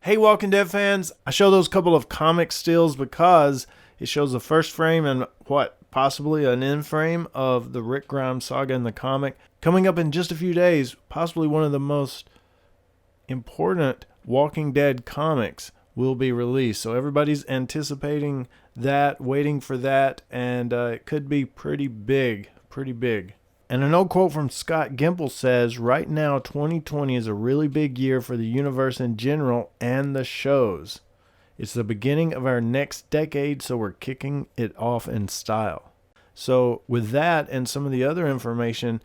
Hey, Walking Dead fans, I show those couple of comic stills because it shows the first frame and possibly an end frame of the Rick Grimes saga in the comic. Coming up in just a few days, possibly one of the most important Walking Dead comics will be released. So everybody's anticipating that, waiting for that, and it could be pretty big. And an old quote from Scott Gimple says, right now 2020 is a really big year for the universe in general and the shows. It's the beginning of our next decade, so we're kicking it off in style. So with that and some of the other information,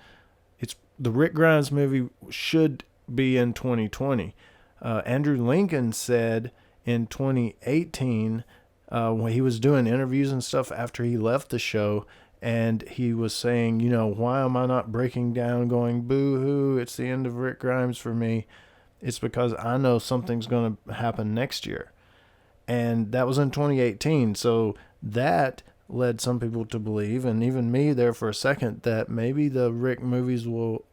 it's the Rick Grimes movie should be in 2020. Andrew Lincoln said in 2018, when he was doing interviews and stuff after he left the show, and he was saying, why am I not breaking down going, boo-hoo, it's the end of Rick Grimes for me. It's because I know something's going to happen next year. And that was in 2018. So that led some people to believe, and even me there for a second, that maybe the Rick movies will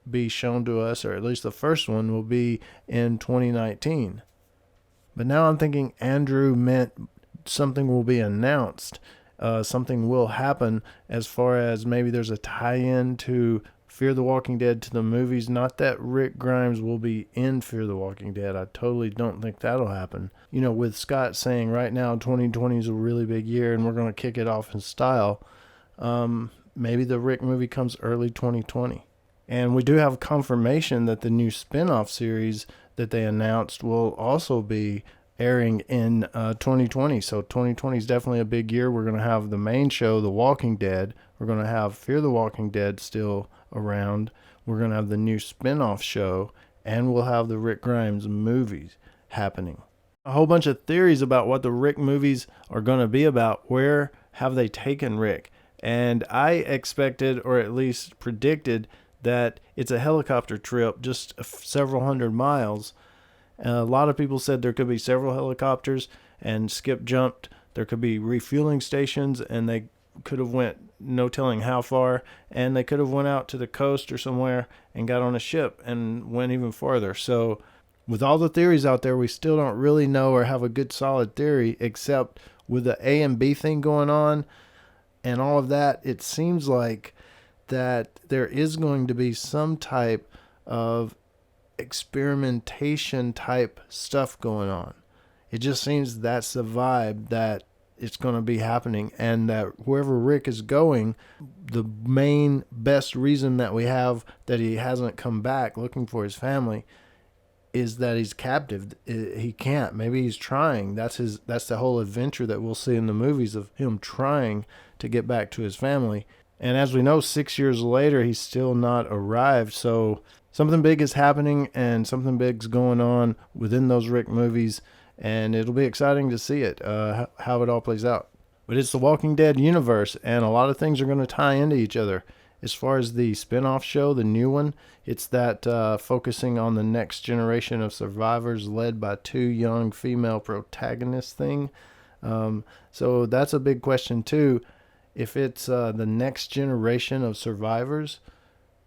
be shown to us, or at least the first one will be in 2019. But now I'm thinking Andrew meant something will be announced. Something will happen as far as maybe there's a tie-in to Fear the Walking Dead to the movies. Not that Rick Grimes will be in Fear the Walking Dead. I totally don't think that'll happen. With Scott saying right now 2020 is a really big year and we're going to kick it off in style, maybe the Rick movie comes early 2020. And we do have confirmation that the new spin-off series that they announced will also be airing in 2020. So 2020 is definitely a big year. We're going to have the main show, The Walking Dead. We're going to have Fear the Walking Dead still around. We're going to have the new spin-off show, and we'll have the Rick Grimes movies happening. A whole bunch of theories about what the Rick movies are going to be about. Where have they taken Rick? And I expected, or at least predicted, that it's a helicopter trip just several hundred miles. A lot of people said there could be several helicopters, and Skip jumped. There could be refueling stations, and they could have went no telling how far, and they could have went out to the coast or somewhere and got on a ship and went even farther. So with all the theories out there, we still don't really know or have a good solid theory, except with the A and B thing going on and all of that, it seems like that there is going to be some type of experimentation type stuff going on. It just seems that's the vibe that it's going to be happening, and that wherever Rick is going, the main best reason that we have that he hasn't come back looking for his family is that he's captive. He can't. Maybe he's trying. That's the whole adventure that we'll see in the movies of him trying to get back to his family. And as we know, 6 years later, he's still not arrived. So something big is happening, and something big's going on within those Rick movies, and it'll be exciting to see it, how it all plays out. But it's the Walking Dead universe, and a lot of things are going to tie into each other. As far as the spin-off show, the new one, it's that focusing on the next generation of survivors led by two young female protagonists thing. So that's a big question too. If it's the next generation of survivors,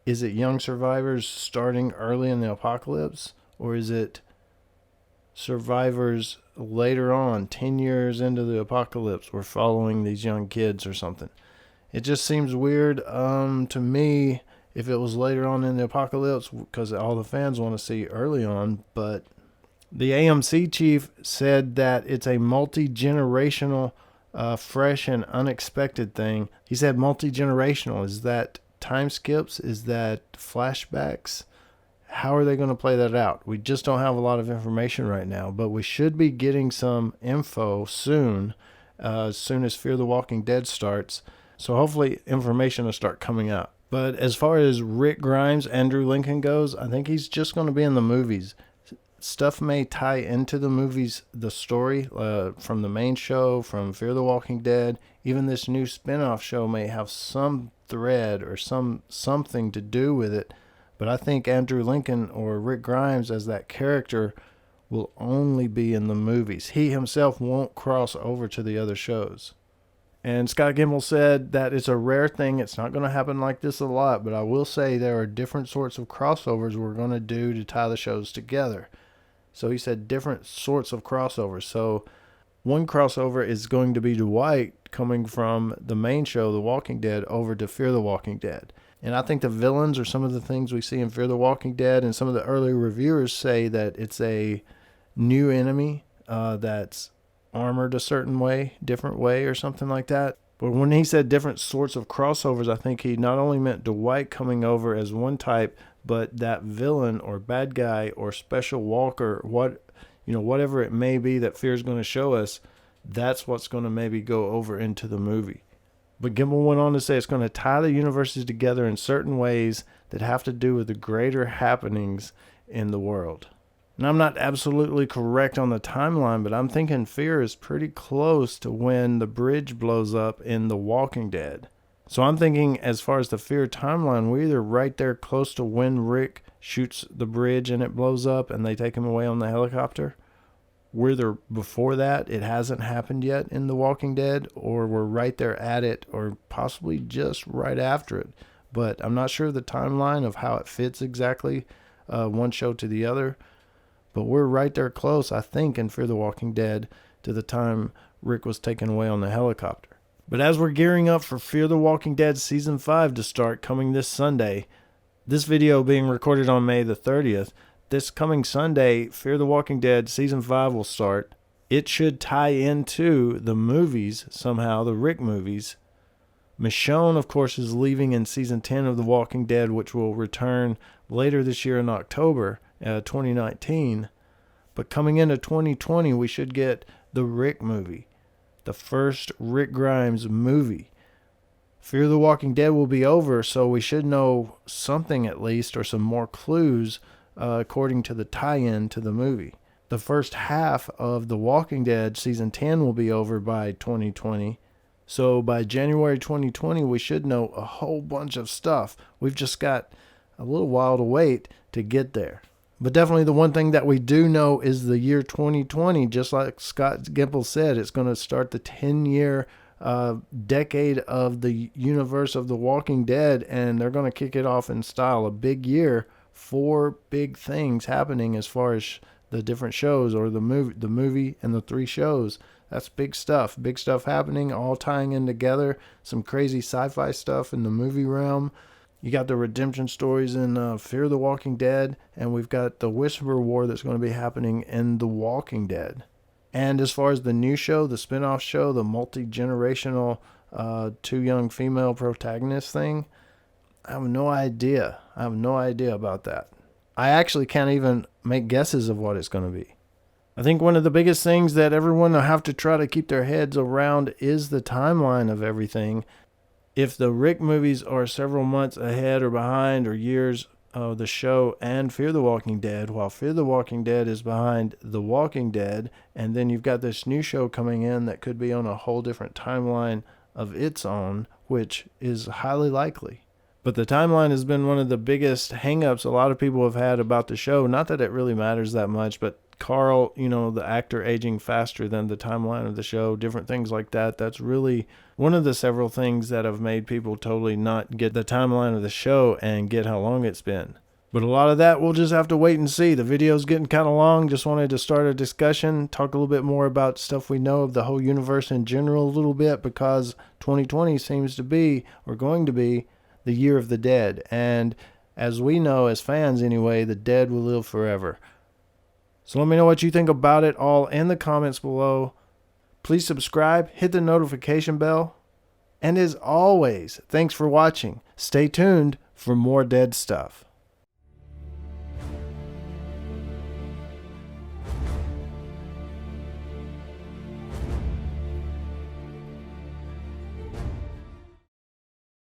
is it young survivors starting early in the apocalypse, or is it survivors later on, 10 years into the apocalypse? We're following these young kids or something. It just seems weird to me if it was later on in the apocalypse, because all the fans want to see early on. But the AMC chief said that it's a multi-generational, fresh and unexpected thing. He said multi-generational. Is that time skips? Is that flashbacks? How are they going to play that out? We just don't have a lot of information right now, but we should be getting some info soon, as soon as Fear the Walking Dead starts. So hopefully information will start coming out. But as far as Rick Grimes, Andrew Lincoln goes, I think he's just going to be in the movies. Stuff may tie into the movies, the story from the main show, from Fear the Walking Dead. Even this new spin-off show may have some thread or something to do with it. But I think Andrew Lincoln or Rick Grimes as that character will only be in the movies. He himself won't cross over to the other shows. And Scott Gimple said that it's a rare thing. It's not going to happen like this a lot, but I will say there are different sorts of crossovers we're going to do to tie the shows together. So he said different sorts of crossovers. So one crossover is going to be Dwight coming from the main show, The Walking Dead, over to Fear the Walking Dead. And I think the villains are some of the things we see in Fear the Walking Dead, and some of the early reviewers say that it's a new enemy that's armored a certain way, different way, or something like that. But when he said different sorts of crossovers, I think he not only meant Dwight coming over as one type, but that villain or bad guy or special walker, whatever it may be that Fear's going to show us, that's what's going to maybe go over into the movie. But Gimple went on to say it's going to tie the universes together in certain ways that have to do with the greater happenings in the world. And I'm not absolutely correct on the timeline, but I'm thinking Fear is pretty close to when the bridge blows up in The Walking Dead. So I'm thinking as far as the Fear timeline, we're either right there close to when Rick shoots the bridge and it blows up and they take him away on the helicopter. We're either before that, it hasn't happened yet in The Walking Dead, or we're right there at it, or possibly just right after it. But I'm not sure the timeline of how it fits exactly one show to the other. But we're right there close, I think, in Fear the Walking Dead to the time Rick was taken away on the helicopter. But as we're gearing up for Fear the Walking Dead Season 5 to start coming this Sunday, this video being recorded on May the 30th, this coming Sunday, Fear the Walking Dead Season 5 will start. It should tie into the movies somehow, the Rick movies. Michonne, of course, is leaving in Season 10 of The Walking Dead, which will return later this year in October 2019. But coming into 2020, we should get the Rick movie, the first Rick Grimes movie. Fear the Walking Dead will be over, so we should know something at least, or some more clues according to the tie-in to the movie. The first half of The Walking Dead Season 10 will be over by 2020. So by January 2020, we should know a whole bunch of stuff. We've just got a little while to wait to get there. But definitely the one thing that we do know is the year 2020, just like Scott Gimple said, it's going to start the 10-year decade of the universe of The Walking Dead, and they're going to kick it off in style. A big year, 4 big things happening as far as the different shows, or the movie and the 3 shows. That's big stuff happening, all tying in together. Some crazy sci-fi stuff in the movie realm. You got the redemption stories in Fear the Walking Dead, and we've got the Whisperer War that's going to be happening in The Walking Dead. And as far as the new show, the spin-off show, the multi-generational 2 young female protagonists thing, I have no idea. About that. I actually can't even make guesses of what it's going to be. I think one of the biggest things that everyone will have to try to keep their heads around is the timeline of everything. If the Rick movies are several months ahead or behind, or years of the show and Fear the Walking Dead, while Fear the Walking Dead is behind The Walking Dead, and then you've got this new show coming in that could be on a whole different timeline of its own, which is highly likely. But the timeline has been one of the biggest hang-ups a lot of people have had about the show. Not that it really matters that much, but Carl, the actor aging faster than the timeline of the show, different things like that. That's really one of the several things that have made people totally not get the timeline of the show and get how long it's been. But a lot of that we'll just have to wait and see. The video's getting kind of long. Just wanted to start a discussion, talk a little bit more about stuff we know of the whole universe in general a little bit, because 2020 seems to be, or going to be, the year of the dead. And as we know, as fans anyway, the dead will live forever. So let me know what you think about it all in the comments below. Please subscribe, hit the notification bell. And as always, thanks for watching. Stay tuned for more dead stuff.